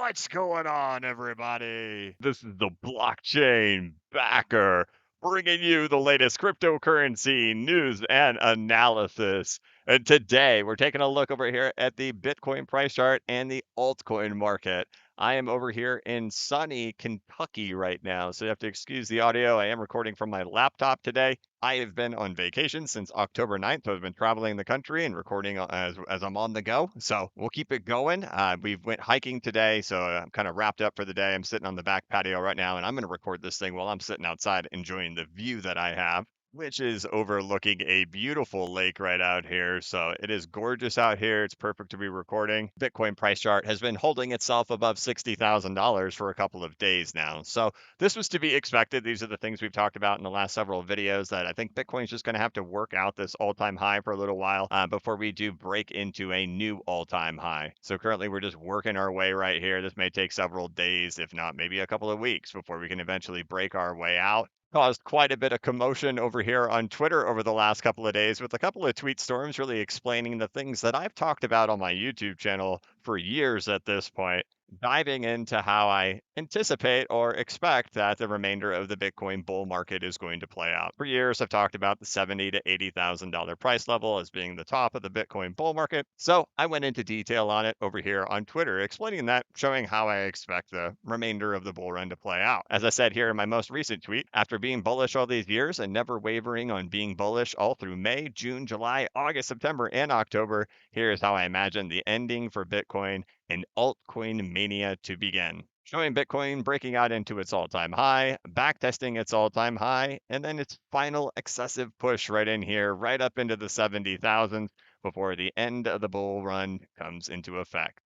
What's going on, everybody? This is the blockchain backer bringing you the latest cryptocurrency news and analysis. And today we're taking a look over here at the Bitcoin price chart and the altcoin market. I am over here in sunny Kentucky right now, so you have to excuse the audio. I am recording from my laptop today. I have been on vacation since October 9th. So I've been traveling the country and recording as I'm on the go. So we'll keep it going. We went hiking today, so I'm kind of wrapped up for the day. I'm sitting on the back patio right now, and I'm going to record this thing while I'm sitting outside enjoying the view that I have, which is overlooking a beautiful lake right out here. So it is gorgeous out here. It's perfect to be recording. Bitcoin price chart has been holding itself above $60,000 for a couple of days now. So this was to be expected. These are the things we've talked about in the last several videos, that I think Bitcoin's just going to have to work out this all-time high for a little while before we do break into a new all-time high. So currently we're just working our way right here. This may take several days, if not maybe a couple of weeks, before we can eventually break our way out. Caused quite a bit of commotion over here on Twitter over the last couple of days, with a couple of tweet storms really explaining the things that I've talked about on my YouTube channel for years at this point, diving into how I anticipate or expect that the remainder of the Bitcoin bull market is going to play out. For years, I've talked about the $70,000 to $80,000 price level as being the top of the Bitcoin bull market. So I went into detail on it over here on Twitter, explaining that, showing how I expect the remainder of the bull run to play out. As I said here in my most recent tweet, after being bullish all these years and never wavering on being bullish all through May, June, July, August, September, and October, here is how I imagine the ending for Bitcoin and altcoin mania to begin. Showing Bitcoin breaking out into its all-time high, backtesting its all-time high, and then its final excessive push right in here, right up into the 70,000 before the end of the bull run comes into effect.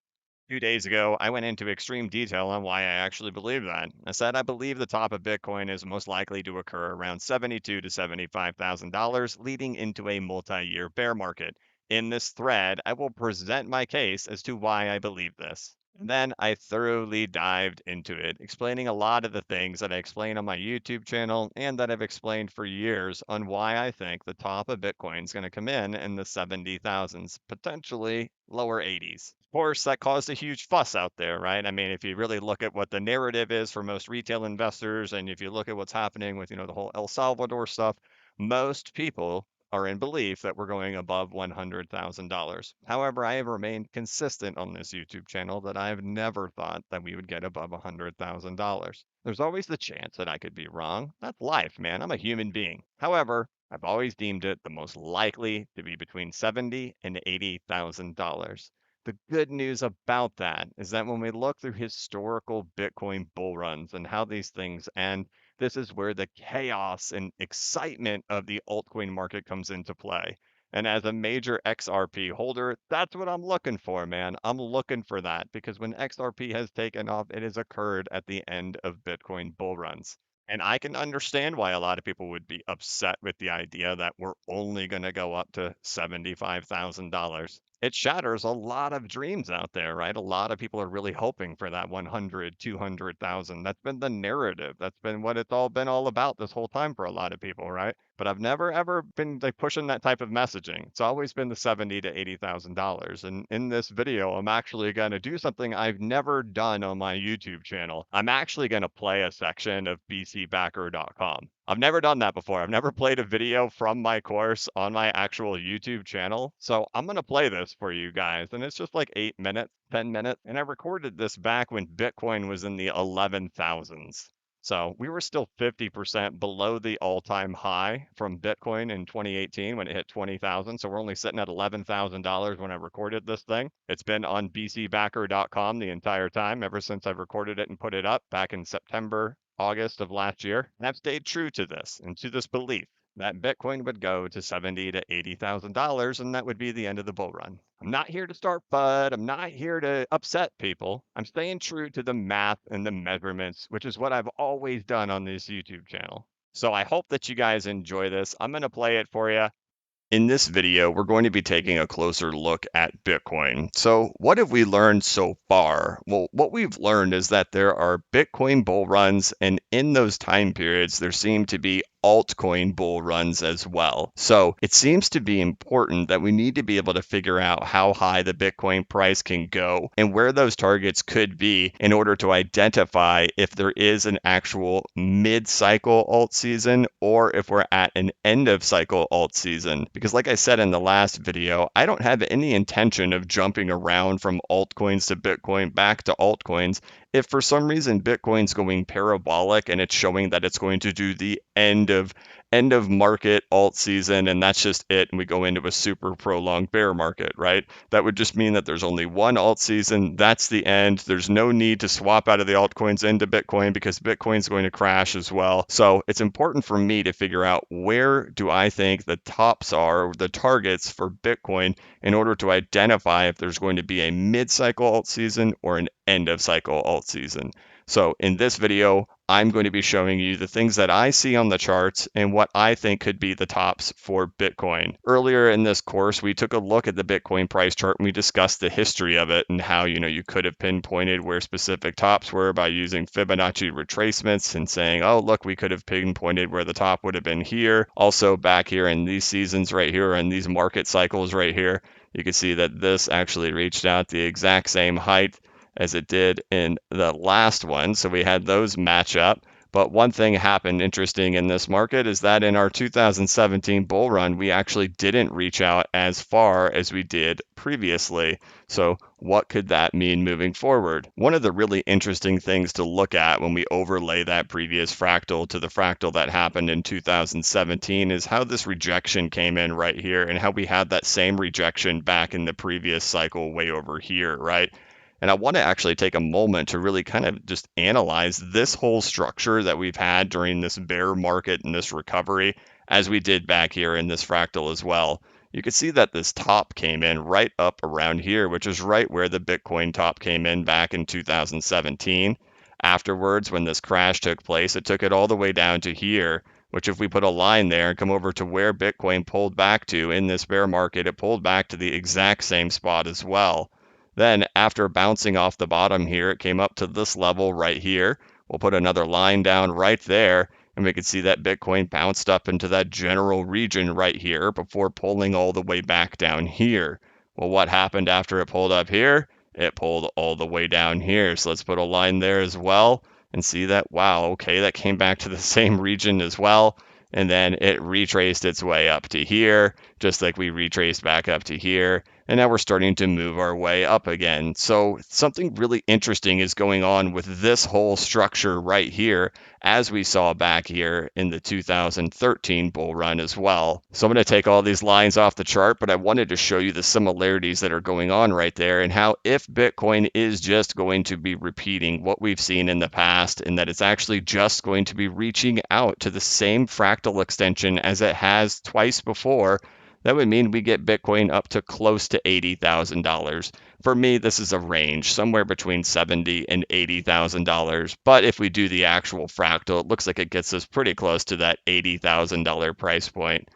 2 days ago, I went into extreme detail on why I actually believe that. I said I believe the top of Bitcoin is most likely to occur around $72,000 to $75,000, leading into a multi-year bear market. In this thread, I will present my case as to why I believe this. And then I thoroughly dived into it, explaining a lot of the things that I explain on my YouTube channel and that I've explained for years on why I think the top of Bitcoin is going to come in the 70,000s, potentially lower 80s. Of course, that caused a huge fuss out there, right? I mean, if you really look at what the narrative is for most retail investors, and if you look at what's happening with, the whole El Salvador stuff, most people are in belief that we're going above $100,000. However, I have remained consistent on this YouTube channel that I have never thought that we would get above $100,000. There's always the chance that I could be wrong. That's life, man. I'm a human being. However, I've always deemed it the most likely to be between $70,000 and $80,000. The good news about that is that when we look through historical Bitcoin bull runs and how these things end, this is where the chaos and excitement of the altcoin market comes into play. And as a major XRP holder, that's what I'm looking for, man. I'm looking for that because when XRP has taken off, it has occurred at the end of Bitcoin bull runs. And I can understand why a lot of people would be upset with the idea that we're only going to go up to $75,000. It shatters a lot of dreams out there, right? A lot of people are really hoping for that 100, 200,000. That's been the narrative. That's been what it's all been all about this whole time for a lot of people, right? But I've never ever been like pushing that type of messaging. It's always been the $70,000 to $80,000. And in this video, I'm actually going to do something I've never done on my YouTube channel. I'm actually going to play a section of bcbacker.com. I've never done that before. I've never played a video from my course on my actual YouTube channel. So I'm going to play this for you guys. And it's just like 8 minutes, 10 minutes. And I recorded this back when Bitcoin was in the 11,000s. So we were still 50% below the all-time high from Bitcoin in 2018 when it hit 20,000. So we're only sitting at $11,000 when I recorded this thing. It's been on bcbacker.com the entire time, ever since I've recorded it and put it up back in September, August of last year. And I've stayed true to this and to this belief that Bitcoin would go to $70,000 to $80,000, and that would be the end of the bull run. I'm not here to start FUD. I'm not here to upset people. I'm staying true to the math and the measurements, which is what I've always done on this YouTube channel. So I hope that you guys enjoy this. I'm going to play it for you. In this video, we're going to be taking a closer look at Bitcoin. So what have we learned so far? Well, what we've learned is that there are Bitcoin bull runs, and in those time periods, there seem to be altcoin bull runs as well. So it seems to be important that we need to be able to figure out how high the Bitcoin price can go and where those targets could be in order to identify if there is an actual mid-cycle alt season or if we're at an end of cycle alt season. Because like I said in the last video, I don't have any intention of jumping around from altcoins to Bitcoin back to altcoins. If for some reason Bitcoin's going parabolic and it's showing that it's going to do the end of market alt season and that's just it, and we go into a super prolonged bear market, right? That would just mean that there's only one alt season, that's the end. There's no need to swap out of the altcoins into Bitcoin because Bitcoin's going to crash as well. So it's important for me to figure out where do I think the tops are, the targets for Bitcoin, in order to identify if there's going to be a mid-cycle alt season or an end of cycle alt season. So in this video, I'm going to be showing you the things that I see on the charts and what I think could be the tops for Bitcoin. Earlier in this course, we took a look at the Bitcoin price chart and we discussed the history of it and how, you could have pinpointed where specific tops were by using Fibonacci retracements and saying, oh, look, we could have pinpointed where the top would have been here. Also back here in these seasons right here and these market cycles right here, you can see that this actually reached out the exact same height as it did in the last one. So we had those match up. But one thing happened interesting in this market is that in our 2017 bull run, we actually didn't reach out as far as we did previously. So what could that mean moving forward? One of the really interesting things to look at when we overlay that previous fractal to the fractal that happened in 2017 is how this rejection came in right here and how we had that same rejection back in the previous cycle way over here, right? And I want to actually take a moment to really kind of just analyze this whole structure that we've had during this bear market and this recovery, as we did back here in this fractal as well. You can see that this top came in right up around here, which is right where the Bitcoin top came in back in 2017. Afterwards, when this crash took place, it took it all the way down to here, which if we put a line there and come over to where Bitcoin pulled back to in this bear market, it pulled back to the exact same spot as well. Then after bouncing off the bottom here, it came up to this level right here. We'll put another line down right there, and we can see that Bitcoin bounced up into that general region right here before pulling all the way back down here. Well, what happened after it pulled up here? It pulled all the way down here. So let's put a line there as well and see that, wow, okay, that came back to the same region as well. And then it retraced its way up to here, just like we retraced back up to here. And now we're starting to move our way up again. So something really interesting is going on with this whole structure right here, as we saw back here in the 2013 bull run as well. So I'm going to take all these lines off the chart, but I wanted to show you the similarities that are going on right there and how if Bitcoin is just going to be repeating what we've seen in the past and that it's actually just going to be reaching out to the same fractal extension as it has twice before, that would mean we get Bitcoin up to close to $80,000. For me, this is a range, somewhere between $70,000 and $80,000. But if we do the actual fractal, it looks like it gets us pretty close to that $80,000 price point.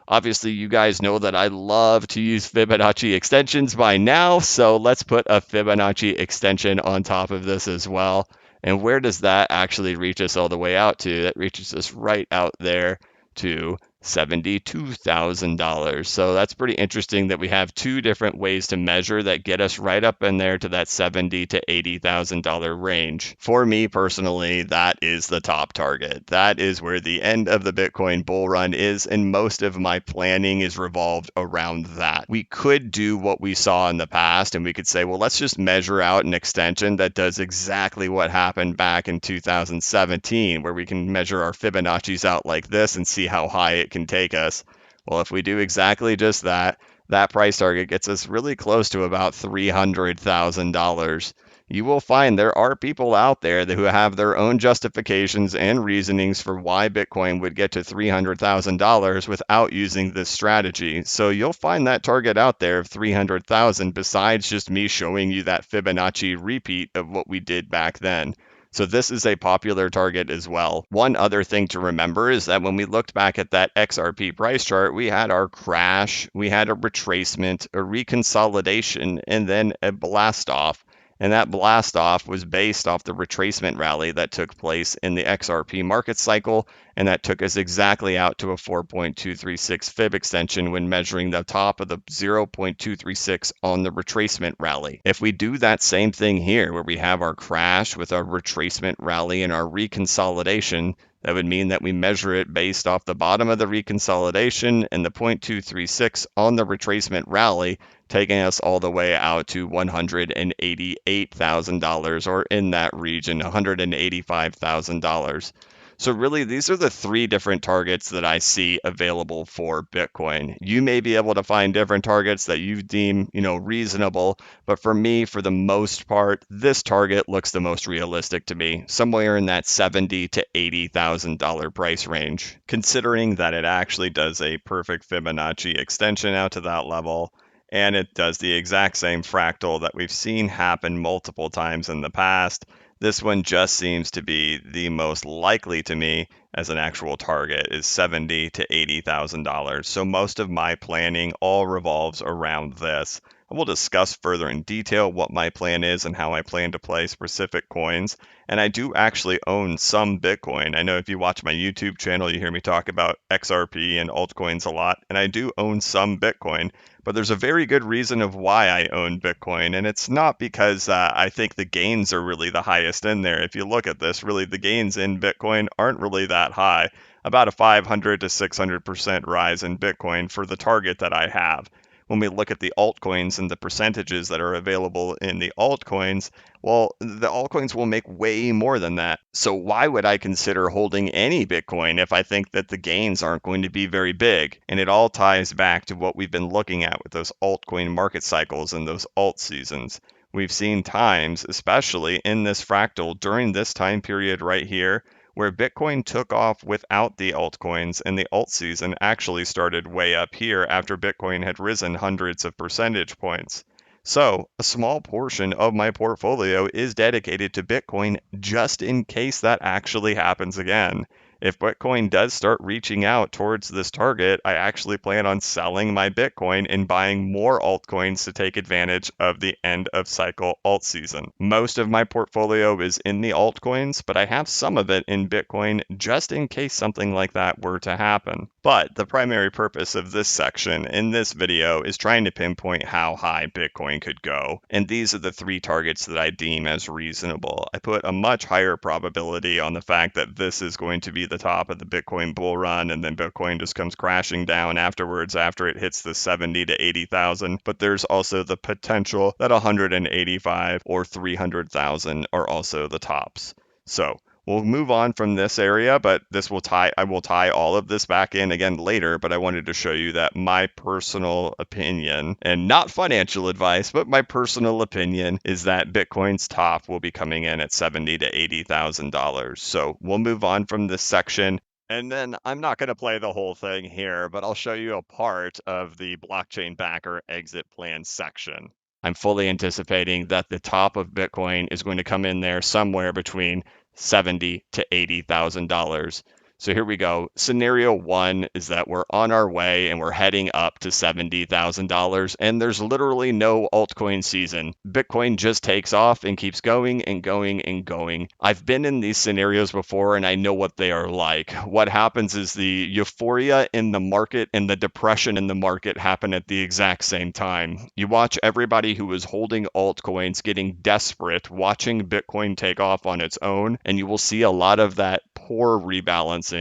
Obviously, you guys know that I love to use Fibonacci extensions by now, so let's put a Fibonacci extension on top of this as well. And where does that actually reach us all the way out to? That reaches us right out there to $72,000. So that's pretty interesting that we have two different ways to measure that get us right up in there to that $70,000 to $80,000 range. For me personally, that is the top target. That is where the end of the Bitcoin bull run is, and most of my planning is revolved around that. We could do what we saw in the past, and we could say, well, let's just measure out an extension that does exactly what happened back in 2017, where we can measure our Fibonacci's out like this and see how high it can take us. Well, if we do exactly just that, that price target gets us really close to about $300,000. You will find there are people out there who have their own justifications and reasonings for why Bitcoin would get to $300,000 without using this strategy. So you'll find that target out there of $300,000 besides just me showing you that Fibonacci repeat of what we did back then. So this is a popular target as well. One other thing to remember is that when we looked back at that XRP price chart, we had our crash, we had a retracement, a reconsolidation, and then a blast off. And that blast off was based off the retracement rally that took place in the XRP market cycle, and that took us exactly out to a 4.236 fib extension when measuring the top of the 0.236 on the retracement rally. If we do that same thing here, where we have our crash with our retracement rally and our reconsolidation, that would mean that we measure it based off the bottom of the reconsolidation and the 0.236 on the retracement rally, taking us all the way out to $188,000, or in that region, $185,000. So really, these are the three different targets that I see available for Bitcoin. You may be able to find different targets that you deem, reasonable, but for me, for the most part, this target looks the most realistic to me, somewhere in that $70,000 to $80,000 price range. Considering that it actually does a perfect Fibonacci extension out to that level, and it does the exact same fractal that we've seen happen multiple times in the past, this one just seems to be the most likely to me as an actual target is $70,000 to $80,000. So most of my planning all revolves around this. I will discuss further in detail what my plan is and how I plan to play specific coins. And I do actually own some Bitcoin. I know if you watch my YouTube channel, you hear me talk about XRP and altcoins a lot, and I do own some Bitcoin. But there's a very good reason of why I own Bitcoin, and it's not because I think the gains are really the highest in there. If you look at this, really the gains in Bitcoin aren't really that high. About a 500 to 600% rise in Bitcoin for the target that I have. When we look at the altcoins and the percentages that are available in the altcoins, well, the altcoins will make way more than that. So why would I consider holding any Bitcoin if I think that the gains aren't going to be very big? And it all ties back to what we've been looking at with those altcoin market cycles and those alt seasons. We've seen times, especially in this fractal during this time period right here, where Bitcoin took off without the altcoins, and the alt season actually started way up here after Bitcoin had risen hundreds of percentage points. So, a small portion of my portfolio is dedicated to Bitcoin just in case that actually happens again. If Bitcoin does start reaching out towards this target, I actually plan on selling my Bitcoin and buying more altcoins to take advantage of the end of cycle alt season. Most of my portfolio is in the altcoins, but I have some of it in Bitcoin just in case something like that were to happen. But the primary purpose of this section in this video is trying to pinpoint how high Bitcoin could go. And these are the three targets that I deem as reasonable. I put a much higher probability on the fact that this is going to be the top of the Bitcoin bull run, and then Bitcoin just comes crashing down afterwards after it hits the 70 to 80,000. But there's also the potential that 185 or 300,000 are also the tops. So we'll move on from this area, but I will tie all of this back in again later, but I wanted to show you that my personal opinion, and not financial advice, but my personal opinion is that Bitcoin's top will be coming in at $70,000 to $80,000. So we'll move on from this section. And then I'm not going to play the whole thing here, but I'll show you a part of the blockchain backer exit plan section. I'm fully anticipating that the top of Bitcoin is going to come in there somewhere between $70,000 to $80,000. So here we go. Scenario one is that we're on our way and we're heading up to $70,000, and there's literally no altcoin season. Bitcoin just takes off and keeps going and going and going. I've been in these scenarios before and I know what they are like. What happens is the euphoria in the market and the depression in the market happen at the exact same time. You watch everybody who is holding altcoins getting desperate, watching Bitcoin take off on its own, and you will see a lot of that poor rebalancing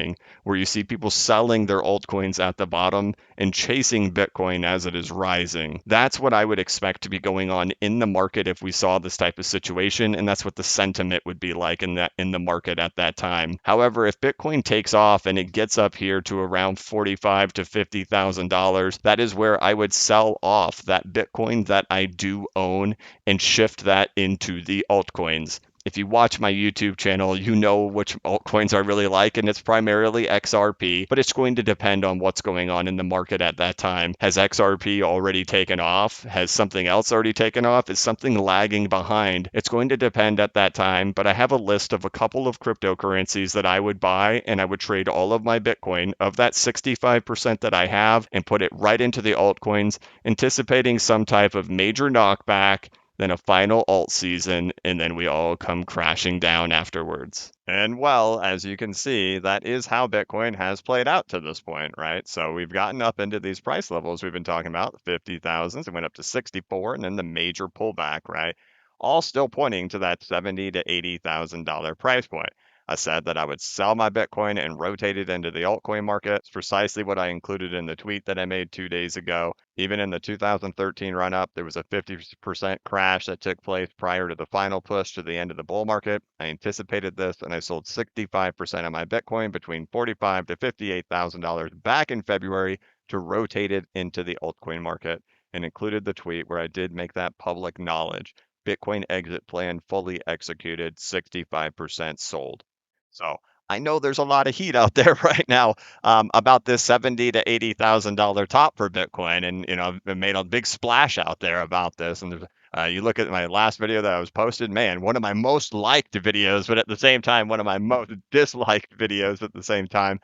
where you see people selling their altcoins at the bottom and chasing Bitcoin as it is rising. That's what I would expect to be going on in the market if we saw this type of situation, and that's what the sentiment would be like in the market at that time. However, if Bitcoin takes off and it gets up here to around $45,000 to $50,000, that is where I would sell off that Bitcoin that I do own and shift that into the altcoins. If you watch my YouTube channel, you know which altcoins I really like, and it's primarily XRP, but it's going to depend on what's going on in the market at that time. Has XRP already taken off? Has something else already taken off? Is something lagging behind? It's going to depend at that time, but I have a list of a couple of cryptocurrencies that I would buy, and I would trade all of my Bitcoin of that 65% that I have and put it right into the altcoins, anticipating some type of major knockback, then a final alt season, and then we all come crashing down afterwards. And well, as you can see, that is how Bitcoin has played out to this point, right? So we've gotten up into these price levels we've been talking about, 50,000s, it went up to 64, and then the major pullback, right? All still pointing to that $70,000 to $80,000 price point. I said that I would sell my Bitcoin and rotate it into the altcoin market. It's precisely what I included in the tweet that I made 2 days ago. Even in the 2013 run up, there was a 50% crash that took place prior to the final push to the end of the bull market. I anticipated this and I sold 65% of my Bitcoin between $45,000 to $58,000 back in February to rotate it into the altcoin market, and included the tweet where I did make that public knowledge. Bitcoin exit plan fully executed, 65% sold. So I know there's a lot of heat out there right now about this $70,000 to $80,000 top for Bitcoin, and I've made a big splash out there about this. And there's, you look at my last video that I was posted, man, one of my most liked videos, but at the same time, one of my most disliked videos at the same time.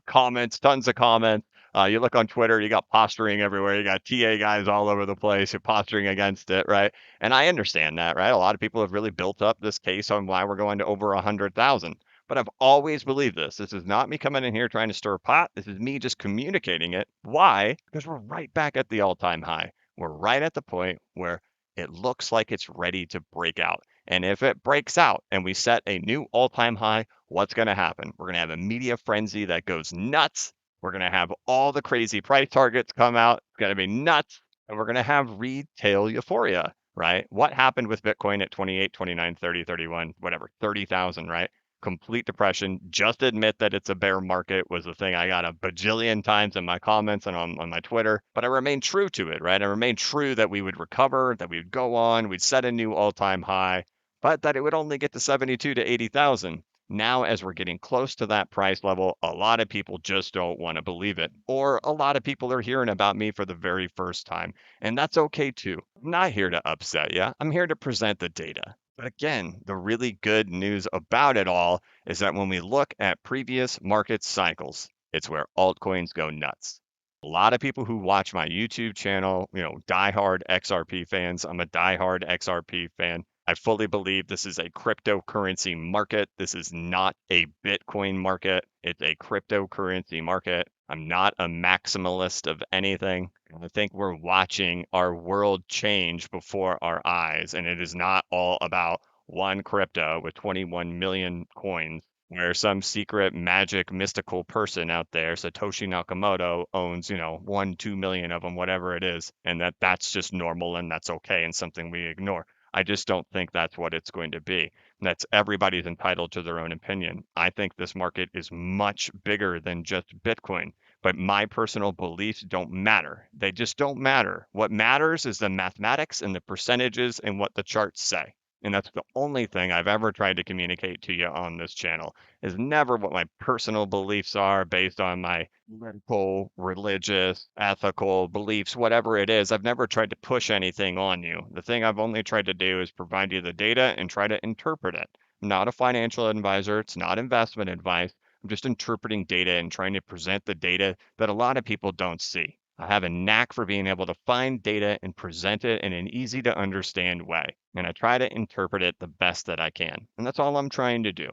Comments, tons of comments. You look on Twitter, you got posturing everywhere. You got TA guys all over the place who are posturing against it, right? And I understand that, right? A lot of people have really built up this case on why we're going to over 100,000. But I've always believed this. This is not me coming in here trying to stir a pot. This is me just communicating it. Why? Because we're right back at the all-time high. We're right at the point where it looks like it's ready to break out. And if it breaks out and we set a new all-time high, what's going to happen? We're going to have a media frenzy that goes nuts. We're going to have all the crazy price targets come out. It's going to be nuts. And we're going to have retail euphoria, right? What happened with Bitcoin at 28, 29, 30, 31, whatever, 30,000, right? Complete depression. Just admit that it's a bear market was the thing I got a bajillion times in my comments and on my Twitter, but I remained true to it, right? I remained true that we would recover, that we would go on, we'd set a new all-time high, but that it would only get to 72 to 80,000. Now, as we're getting close to that price level, a lot of people just don't want to believe it. Or a lot of people are hearing about me for the very first time. And that's okay too. I'm not here to upset you. I'm here to present the data. But again, the really good news about it all is that when we look at previous market cycles, it's where altcoins go nuts. A lot of people who watch my YouTube channel, diehard XRP fans. I'm a diehard XRP fan. I fully believe this is a cryptocurrency market. This is not a Bitcoin market. It's a cryptocurrency market. I'm not a maximalist of anything. I think we're watching our world change before our eyes, and it is not all about one crypto with 21 million coins, where some secret magic mystical person out there, Satoshi Nakamoto, owns, 1, 2 million of them, whatever it is, and that's just normal and that's okay and something we ignore. I just don't think that's what it's going to be. That's everybody's entitled to their own opinion. I think this market is much bigger than just Bitcoin. But my personal beliefs don't matter. They just don't matter. What matters is the mathematics and the percentages and what the charts say. And that's the only thing I've ever tried to communicate to you on this channel is never what my personal beliefs are based on my political, religious, ethical beliefs, whatever it is. I've never tried to push anything on you. The thing I've only tried to do is provide you the data and try to interpret it. I'm not a financial advisor. It's not investment advice. I'm just interpreting data and trying to present the data that a lot of people don't see. I have a knack for being able to find data and present it in an easy to understand way. And I try to interpret it the best that I can. And that's all I'm trying to do.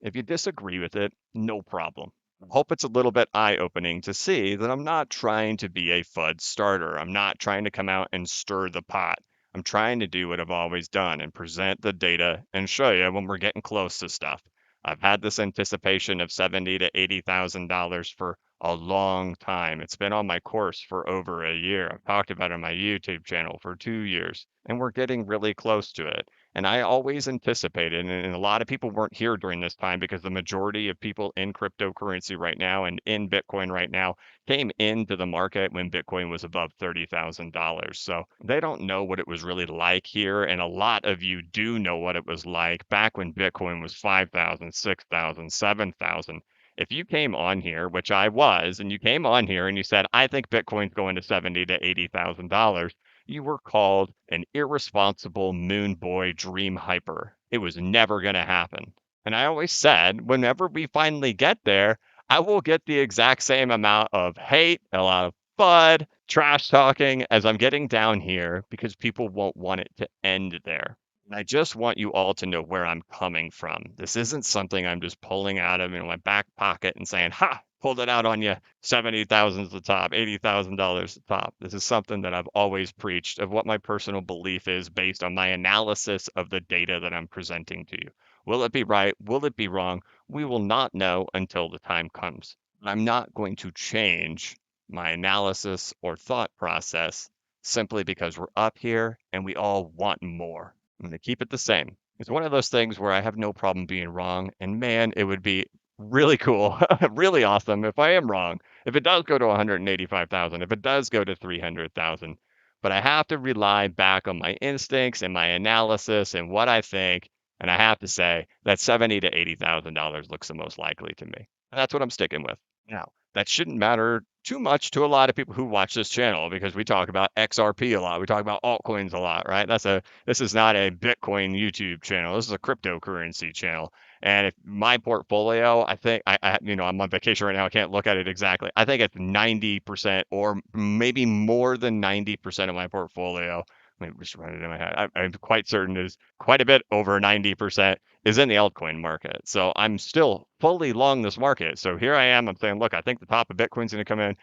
If you disagree with it, no problem. I hope it's a little bit eye opening to see that I'm not trying to be a FUD starter. I'm not trying to come out and stir the pot. I'm trying to do what I've always done and present the data and show you when we're getting close to stuff. I've had this anticipation of $70,000 to $80,000 for a long time. It's been on my course for over a year. I've talked about it on my YouTube channel for 2 years, and we're getting really close to it. And I always anticipated, and a lot of people weren't here during this time because the majority of people in cryptocurrency right now and in Bitcoin right now came into the market when Bitcoin was above $30,000. So they don't know what it was really like here. And a lot of you do know what it was like back when Bitcoin was 5,000, 6,000, 7,000. If you came on here, which I was, and you came on here and you said, I think Bitcoin's going to $70,000 to $80,000, you were called an irresponsible moon boy dream hyper. It was never going to happen. And I always said, whenever we finally get there, I will get the exact same amount of hate, a lot of But trash talking as I'm getting down here because people won't want it to end there. And I just want you all to know where I'm coming from. This isn't something I'm just pulling out of my back pocket and saying, ha, pulled it out on you. 70,000 is the top, $80,000 the top. This is something that I've always preached of what my personal belief is based on my analysis of the data that I'm presenting to you. Will it be right? Will it be wrong? We will not know until the time comes. I'm not going to change my analysis or thought process simply because we're up here and we all want more. I'm going to keep it the same. It's one of those things where I have no problem being wrong. And man, it would be really cool, really awesome if I am wrong. If it does go to 185,000, if it does go to 300,000, but I have to rely back on my instincts and my analysis and what I think. And I have to say that 70 to $80,000 looks the most likely to me. And that's what I'm sticking with. Now, that shouldn't matter too much to a lot of people who watch this channel because we talk about XRP a lot. We talk about altcoins a lot, right? This is not a Bitcoin YouTube channel. This is a cryptocurrency channel. And if my portfolio, I think I'm on vacation right now. I can't look at it exactly. I think it's 90% or maybe more than 90% of my portfolio. Let me just run it in my head. I'm quite certain is quite a bit over 90% is in the altcoin market. So I'm still fully long this market. So here I am. I'm saying, look, I think the top of Bitcoin's going to come in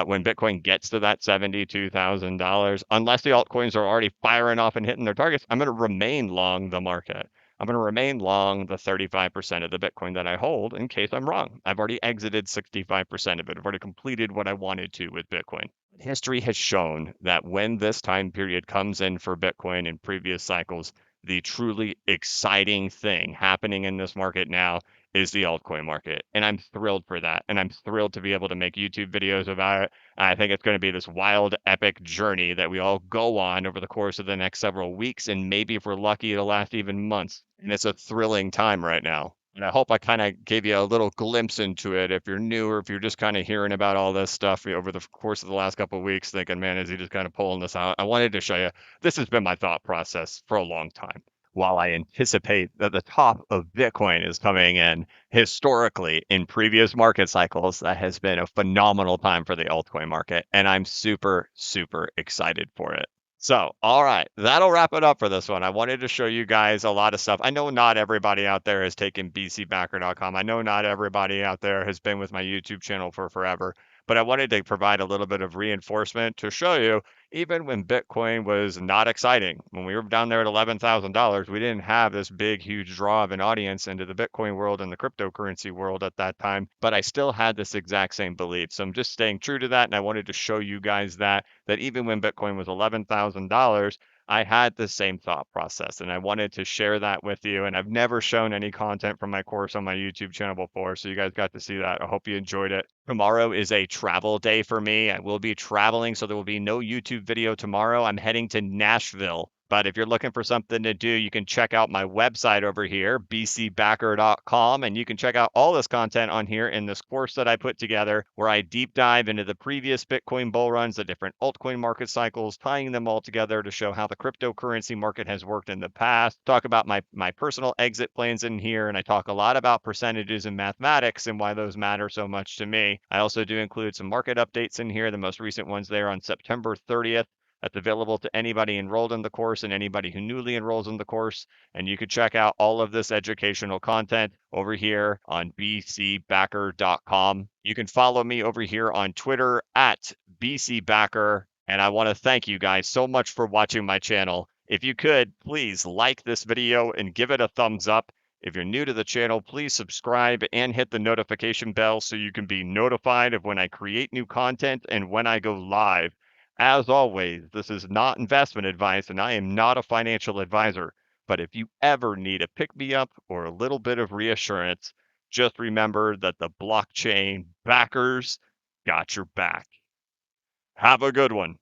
when Bitcoin gets to that $72,000. Unless the altcoins are already firing off and hitting their targets, I'm going to remain long the market. I'm going to remain long the 35% of the Bitcoin that I hold in case I'm wrong. I've already exited 65% of it. I've already completed what I wanted to with Bitcoin. History has shown that when this time period comes in for Bitcoin in previous cycles, the truly exciting thing happening in this market now is the altcoin market. And I'm thrilled for that. And I'm thrilled to be able to make YouTube videos about it. I think it's going to be this wild, epic journey that we all go on over the course of the next several weeks. And maybe if we're lucky, it'll last even months. And it's a thrilling time right now. And I hope I kind of gave you a little glimpse into it. If you're new or if you're just kind of hearing about all this stuff over the course of the last couple of weeks, thinking, man, is he just kind of pulling this out? I wanted to show you this has been my thought process for a long time. While I anticipate that the top of Bitcoin is coming in historically in previous market cycles, that has been a phenomenal time for the altcoin market. And I'm super, super excited for it. So, all right, that'll wrap it up for this one. I wanted to show you guys a lot of stuff. I know not everybody out there has taken bcbacker.com. I know not everybody out there has been with my YouTube channel for forever, but I wanted to provide a little bit of reinforcement to show you, even when Bitcoin was not exciting, when we were down there at $11,000, we didn't have this big, huge draw of an audience into the Bitcoin world and the cryptocurrency world at that time, but I still had this exact same belief. So I'm just staying true to that. And I wanted to show you guys that even when Bitcoin was $11,000, I had the same thought process and I wanted to share that with you. And I've never shown any content from my course on my YouTube channel before. So you guys got to see that. I hope you enjoyed it. Tomorrow is a travel day for me. I will be traveling, so there will be no YouTube video tomorrow. I'm heading to Nashville. But if you're looking for something to do, you can check out my website over here, bcbacker.com, and you can check out all this content on here in this course that I put together where I deep dive into the previous Bitcoin bull runs, the different altcoin market cycles, tying them all together to show how the cryptocurrency market has worked in the past. Talk about my personal exit plans in here, and I talk a lot about percentages and mathematics and why those matter so much to me. I also do include some market updates in here, the most recent ones there on September 30th. That's available to anybody enrolled in the course and anybody who newly enrolls in the course. And you can check out all of this educational content over here on bcbacker.com. You can follow me over here on Twitter at bcbacker. And I want to thank you guys so much for watching my channel. If you could, please like this video and give it a thumbs up. If you're new to the channel, please subscribe and hit the notification bell so you can be notified of when I create new content and when I go live. As always, this is not investment advice and I am not a financial advisor. But if you ever need a pick me up or a little bit of reassurance, just remember that the blockchain backers got your back. Have a good one.